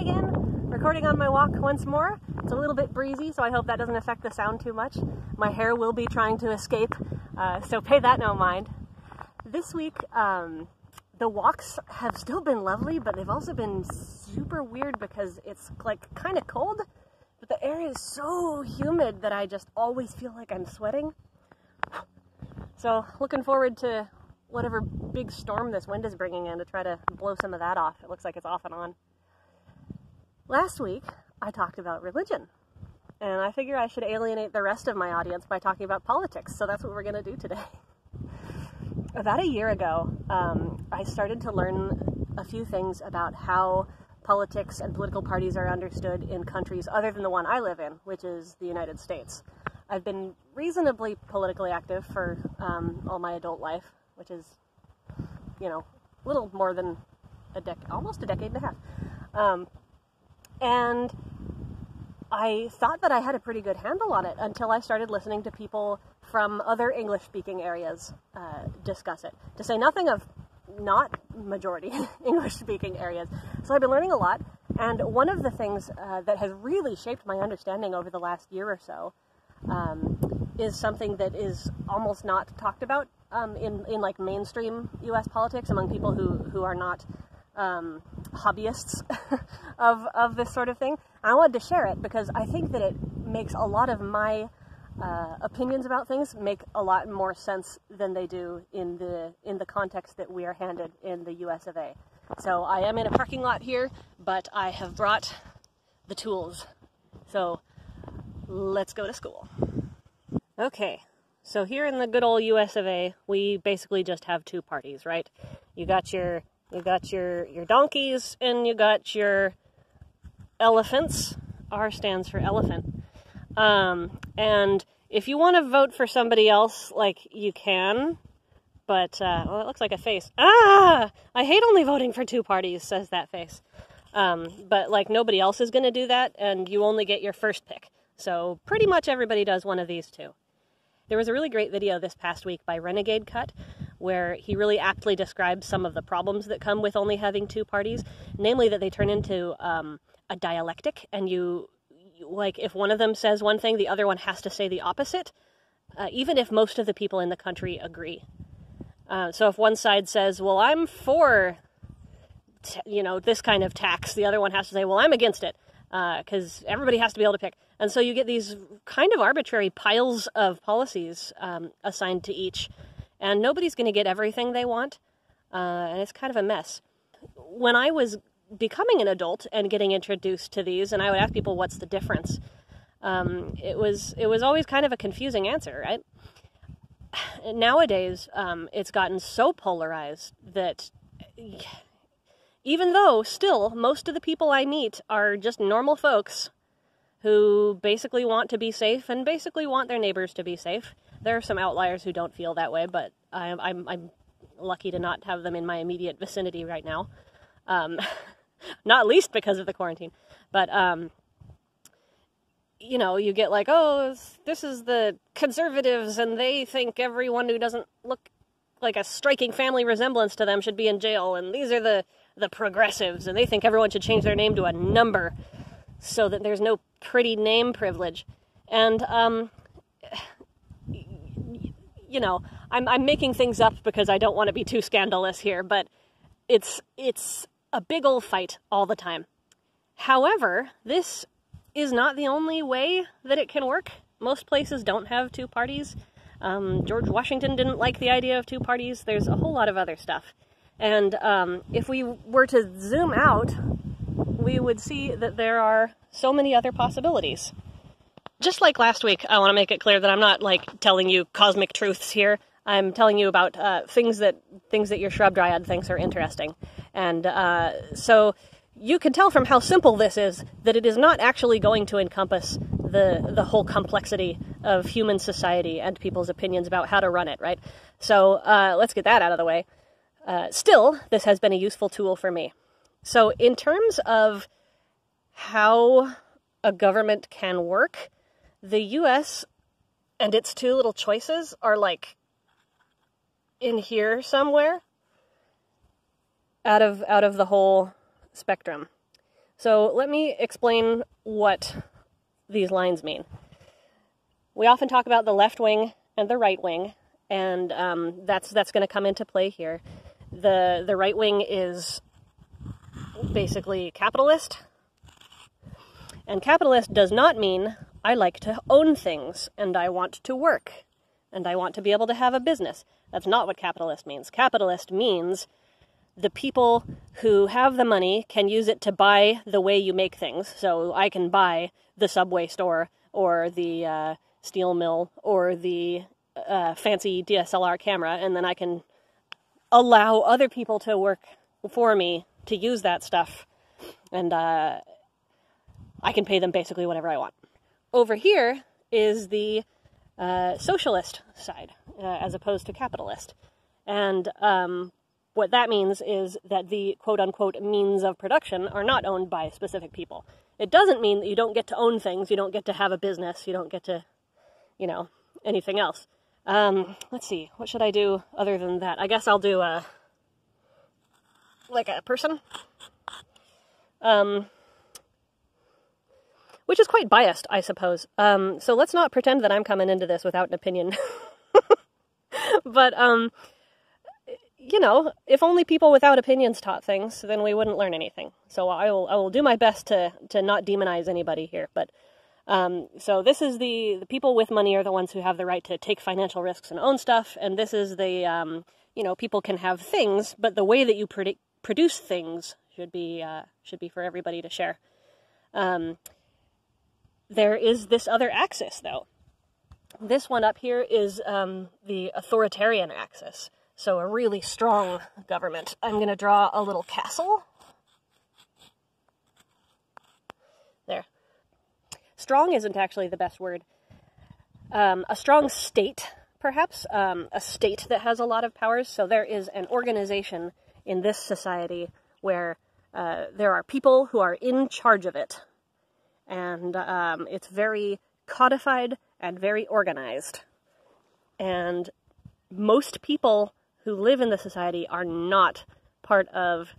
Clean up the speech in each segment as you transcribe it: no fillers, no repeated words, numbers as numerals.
again, recording on my walk once more. It's a little bit breezy, so I hope that doesn't affect the sound too much. My hair will be trying to escape, so pay that no mind. This week, the walks have still been lovely, but they've also been super weird because it's like kind of cold, but the air is so humid that I just always feel like I'm sweating. So looking forward to whatever big storm this wind is bringing in to try to blow some of that off. It looks like it's off and on. Last week, I talked about religion, and I figure I should alienate the rest of my audience by talking about politics, so that's what we're going to do today. About a year ago, I started to learn a few things about how politics and political parties are understood in countries other than the one I live in, which is the United States. I've been reasonably politically active for all my adult life, which is, you know, a little more than almost a decade and a half. And I thought that I had a pretty good handle on it until I started listening to people from other English-speaking areas discuss it, to say nothing of not majority English-speaking areas. So I've been learning a lot, and one of the things that has really shaped my understanding over the last year or so is something that is almost not talked about in like mainstream U.S. politics among people who are not hobbyists of this sort of thing. I wanted to share it because I think that it makes a lot of my opinions about things make a lot more sense than they do in the context that we are handed in the US of A. So I am in a parking lot here, but I have brought the tools. So let's go to school. Okay, so here in the good old US of A, we basically just have two parties, right? You got your donkeys and you got your elephants. R stands for elephant. And if you want to vote for somebody else, like, you can, but, well, it looks like a face. Ah! I hate only voting for two parties, says that face. But, like, nobody else is going to do that, and you only get your first pick. So pretty much everybody does one of these two. There was a really great video this past week by Renegade where he really aptly describes some of the problems that come with only having two parties, namely that they turn into a dialectic, and like, if one of them says one thing, the other one has to say the opposite, even if most of the people in the country agree. So if one side says, well, I'm for, this kind of tax, the other one has to say, well, I'm against it, because everybody has to be able to pick. And so you get these kind of arbitrary piles of policies assigned to each, and nobody's going to get everything they want, and it's kind of a mess. When I was becoming an adult and getting introduced to these, and I would ask people, what's the difference? It was always kind of a confusing answer, right? Nowadays, it's gotten so polarized that even though still most of the people I meet are just normal folks who basically want to be safe and basically want their neighbors to be safe, there are some outliers who don't feel that way, but I'm lucky to not have them in my immediate vicinity right now. Not least because of the quarantine, but, you get like, oh, this is the conservatives, and they think everyone who doesn't look like a striking family resemblance to them should be in jail, and these are the progressives, and they think everyone should change their name to a number so that there's no pretty name privilege. And, I'm making things up because I don't want to be too scandalous here, but it's a big old fight all the time. However, this is not the only way that it can work. Most places don't have two parties. George Washington didn't like the idea of two parties. There's a whole lot of other stuff. And if we were to zoom out, we would see that there are so many other possibilities. Just like last week, I want to make it clear that I'm not, like, telling you cosmic truths here. I'm telling you about things that your shrub dryad thinks are interesting. And so you can tell from how simple this is that it is not actually going to encompass the whole complexity of human society and people's opinions about how to run it, right? So let's get that out of the way. Still, this has been a useful tool for me. So in terms of how a government can work, the U.S. and its two little choices are, like, in here somewhere, out of the whole spectrum. So let me explain what these lines mean. We often talk about the left wing and the right wing, and that's going to come into play here. The right wing is basically capitalist, and capitalist does not mean I like to own things, and I want to work, and I want to be able to have a business. That's not what capitalist means. Capitalist means the people who have the money can use it to buy the way you make things. So I can buy the Subway store, or the steel mill, or the fancy DSLR camera, and then I can allow other people to work for me to use that stuff, and I can pay them basically whatever I want. Over here is the socialist side, as opposed to capitalist. And what that means is that the quote-unquote means of production are not owned by specific people. It doesn't mean that you don't get to own things, you don't get to have a business, you don't get to, anything else. Let's see, what should I do other than that? I guess I'll do a person. Which is quite biased, I suppose. So let's not pretend that I'm coming into this without an opinion. But, if only people without opinions taught things, then we wouldn't learn anything. So I will do my best to not demonize anybody here. But so this is the people with money are the ones who have the right to take financial risks and own stuff. And this is the, people can have things, but the way that you produce things should be for everybody to share. There is this other axis, though. This one up here is the authoritarian axis. So a really strong government. I'm going to draw a little castle. There. Strong isn't actually the best word. A strong state, perhaps. A state that has a lot of powers. So there is an organization in this society where there are people who are in charge of it. And it's very codified and very organized. And most people who live in the society are not part of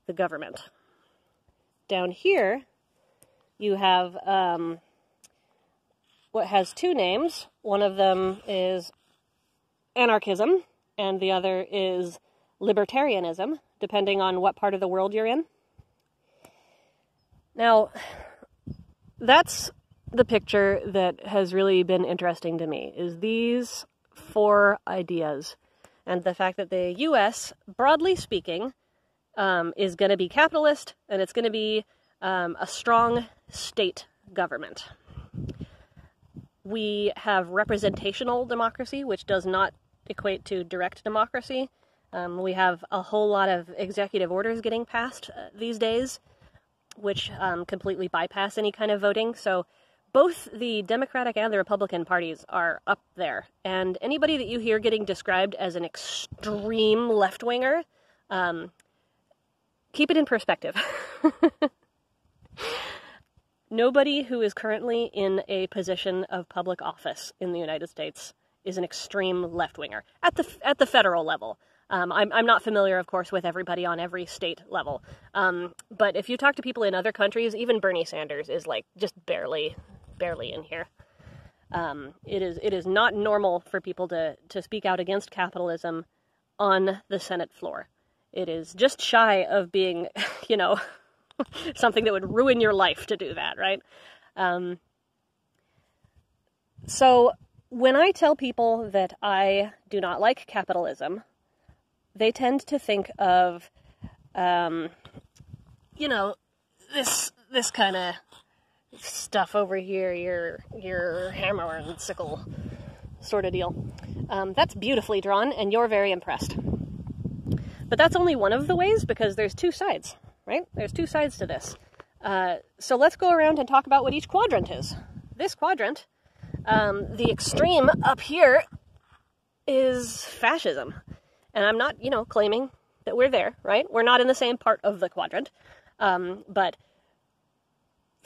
the government. Down here, you have what has two names. One of them is anarchism, and the other is libertarianism, depending on what part of the world you're in. Now, that's the picture that has really been interesting to me, is these four ideas. And the fact that the U.S., broadly speaking, is going to be capitalist, and it's going to be a strong state government. We have representational democracy, which does not equate to direct democracy. We have a whole lot of executive orders getting passed these days, which completely bypass any kind of voting. So both the Democratic and the Republican parties are up there. And anybody that you hear getting described as an extreme left-winger, keep it in perspective. Nobody who is currently in a position of public office in the United States is an extreme left-winger at the federal level. I'm not familiar, of course, with everybody on every state level. But if you talk to people in other countries, even Bernie Sanders is just barely in here. It is not normal for people to speak out against capitalism on the Senate floor. It is just shy of being, something that would ruin your life to do that, right? So when I tell people that I do not like capitalism, they tend to think of, this kind of stuff over here, your hammer and sickle sort of deal. That's beautifully drawn, and you're very impressed. But that's only one of the ways, because there's two sides, right? There's two sides to this. So let's go around and talk about what each quadrant is. This quadrant, the extreme up here, is fascism. And I'm not, claiming that we're there, right? We're not in the same part of the quadrant. But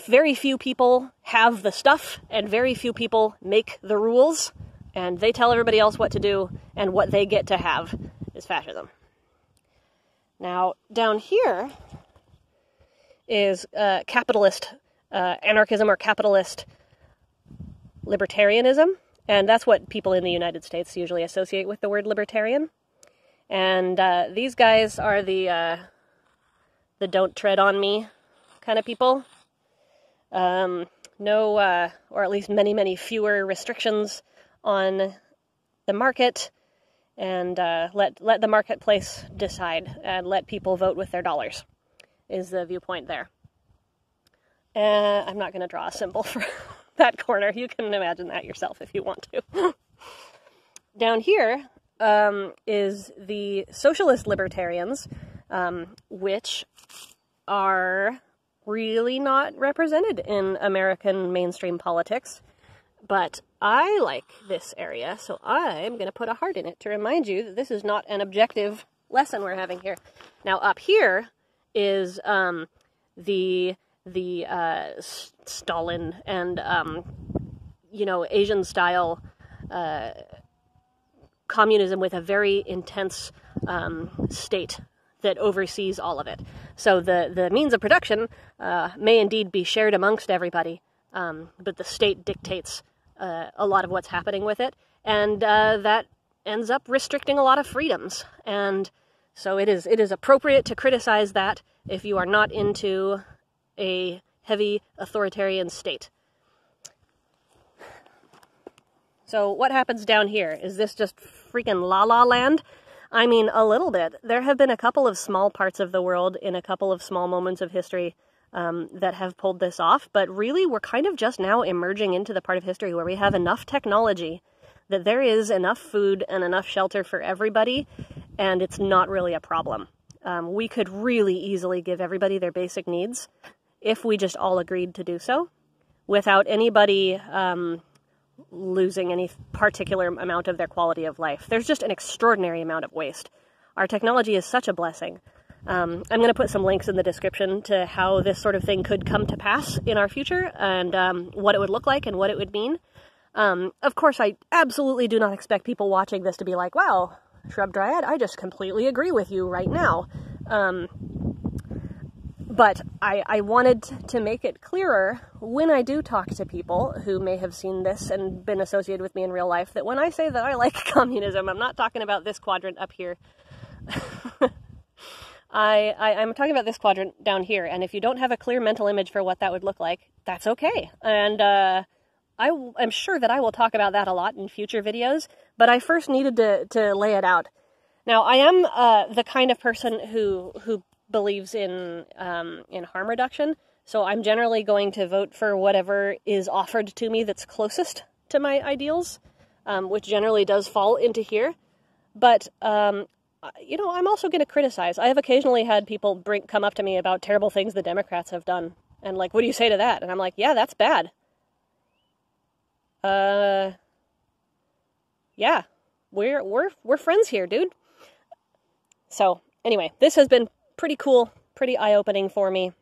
very few people have the stuff, and very few people make the rules, and they tell everybody else what to do, and what they get to have is fascism. Now, down here is capitalist anarchism or capitalist libertarianism, and that's what people in the United States usually associate with the word libertarian. And these guys are the don't tread on me kind of people. No, or at least many, many fewer restrictions on the market, and let the marketplace decide, and let people vote with their dollars, is the viewpoint there. I'm not going to draw a symbol for that corner. You can imagine that yourself if you want to. Down here is the socialist libertarians, which are really not represented in American mainstream politics. But I like this area, so I'm going to put a heart in it to remind you that this is not an objective lesson we're having here. Now, up here is the Stalin and, Asian-style communism with a very intense state that oversees all of it. So the means of production may indeed be shared amongst everybody, but the state dictates a lot of what's happening with it, and that ends up restricting a lot of freedoms. And so it is appropriate to criticize that if you are not into a heavy authoritarian state. So what happens down here? Is this just freaking la-la land? I mean, a little bit. There have been a couple of small parts of the world in a couple of small moments of history that have pulled this off, but really we're kind of just now emerging into the part of history where we have enough technology that there is enough food and enough shelter for everybody, and it's not really a problem. We could really easily give everybody their basic needs if we just all agreed to do so, without anybody losing any particular amount of their quality of life. There's just an extraordinary amount of waste. Our technology is such a blessing. I'm going to put some links in the description to how this sort of thing could come to pass in our future, and what it would look like and what it would mean. Of course, I absolutely do not expect people watching this to be like, wow, Shrub Dryad, I just completely agree with you right now. But I wanted to make it clearer when I do talk to people who may have seen this and been associated with me in real life, that when I say that I like communism, I'm not talking about this quadrant up here. I'm talking about this quadrant down here, and if you don't have a clear mental image for what that would look like, that's okay. And I'm sure that I will talk about that a lot in future videos, but I first needed to lay it out. Now, I am the kind of person who believes in harm reduction, so I'm generally going to vote for whatever is offered to me that's closest to my ideals, which generally does fall into here. But I'm also going to criticize. I have occasionally had people come up to me about terrible things the Democrats have done, and like, what do you say to that? And I'm like, yeah, that's bad. Yeah, we're friends here, dude. So anyway, this has been pretty cool, pretty eye-opening for me.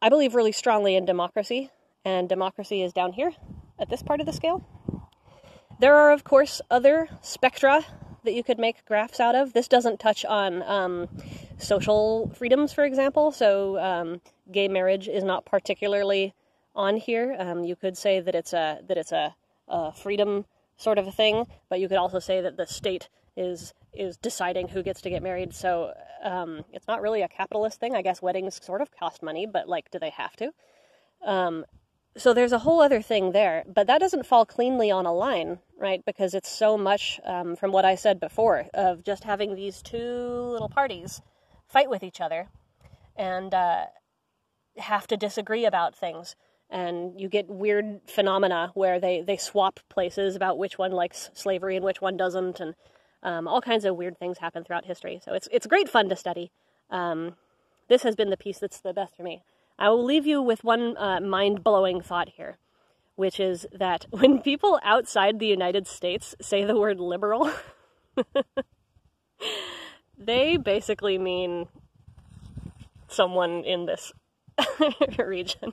I believe really strongly in democracy, and democracy is down here at this part of the scale. There are, of course, other spectra that you could make graphs out of. This doesn't touch on social freedoms, for example, so gay marriage is not particularly on here. You could say that it's a freedom sort of a thing, but you could also say that the state is deciding who gets to get married, so it's not really a capitalist thing. I guess weddings sort of cost money, but like, do they have to? So there's a whole other thing there, but that doesn't fall cleanly on a line, right? Because it's so much, from what I said before, of just having these two little parties fight with each other and have to disagree about things. And you get weird phenomena where they swap places about which one likes slavery and which one doesn't, and all kinds of weird things happen throughout history. So it's great fun to study. This has been the piece that's the best for me. I will leave you with one mind-blowing thought here, which is that when people outside the United States say the word liberal, they basically mean someone in this region.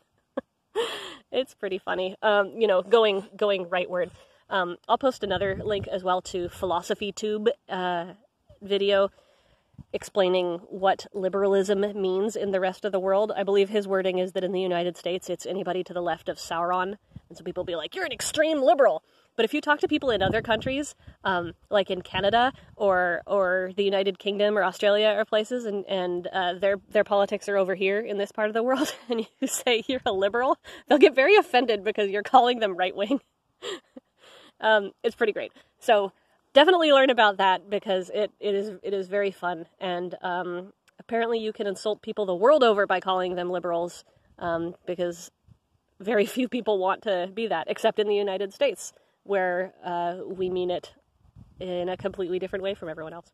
It's pretty funny. Going rightward. I'll post another link as well to Philosophy Tube video. explaining what liberalism means in the rest of the world. I believe his wording is that in the United States, it's anybody to the left of Sauron. And so people will be like, you're an extreme liberal. But if you talk to people in other countries, like in Canada or the United Kingdom or Australia or places, and their politics are over here in this part of the world, and you say you're a liberal, they'll get very offended because you're calling them right-wing. It's pretty great. So definitely learn about that because it is very fun. And apparently you can insult people the world over by calling them liberals because very few people want to be that, except in the United States, where we mean it in a completely different way from everyone else.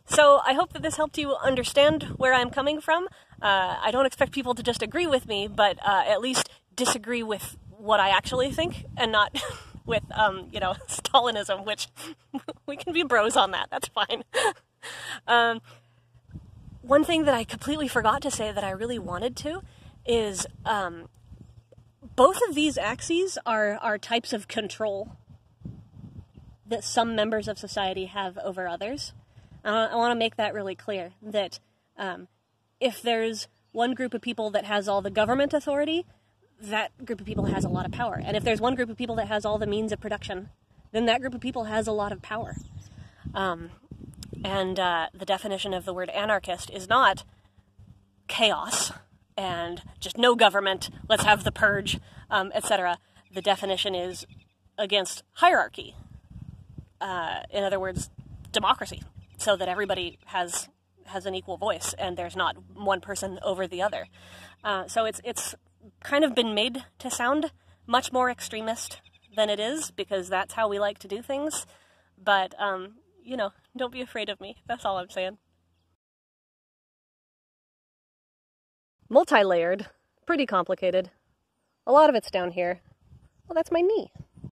So I hope that this helped you understand where I'm coming from. I don't expect people to just agree with me, but at least disagree with what I actually think and not with, Stalinism, which we can be bros on that. That's fine. One thing that I completely forgot to say that I really wanted to is both of these axes are types of control that some members of society have over others. I want to make that really clear, that if there's one group of people that has all the government authority, that group of people has a lot of power. And if there's one group of people that has all the means of production, then that group of people has a lot of power. The definition of the word anarchist is not chaos and just no government, let's have the purge, etc. The definition is against hierarchy. In other words, democracy, so that everybody has an equal voice and there's not one person over the other. So it's kind of been made to sound much more extremist than it is, because that's how we like to do things. But, don't be afraid of me. That's all I'm saying. Multi-layered, pretty complicated. A lot of it's down here. Well, that's my knee.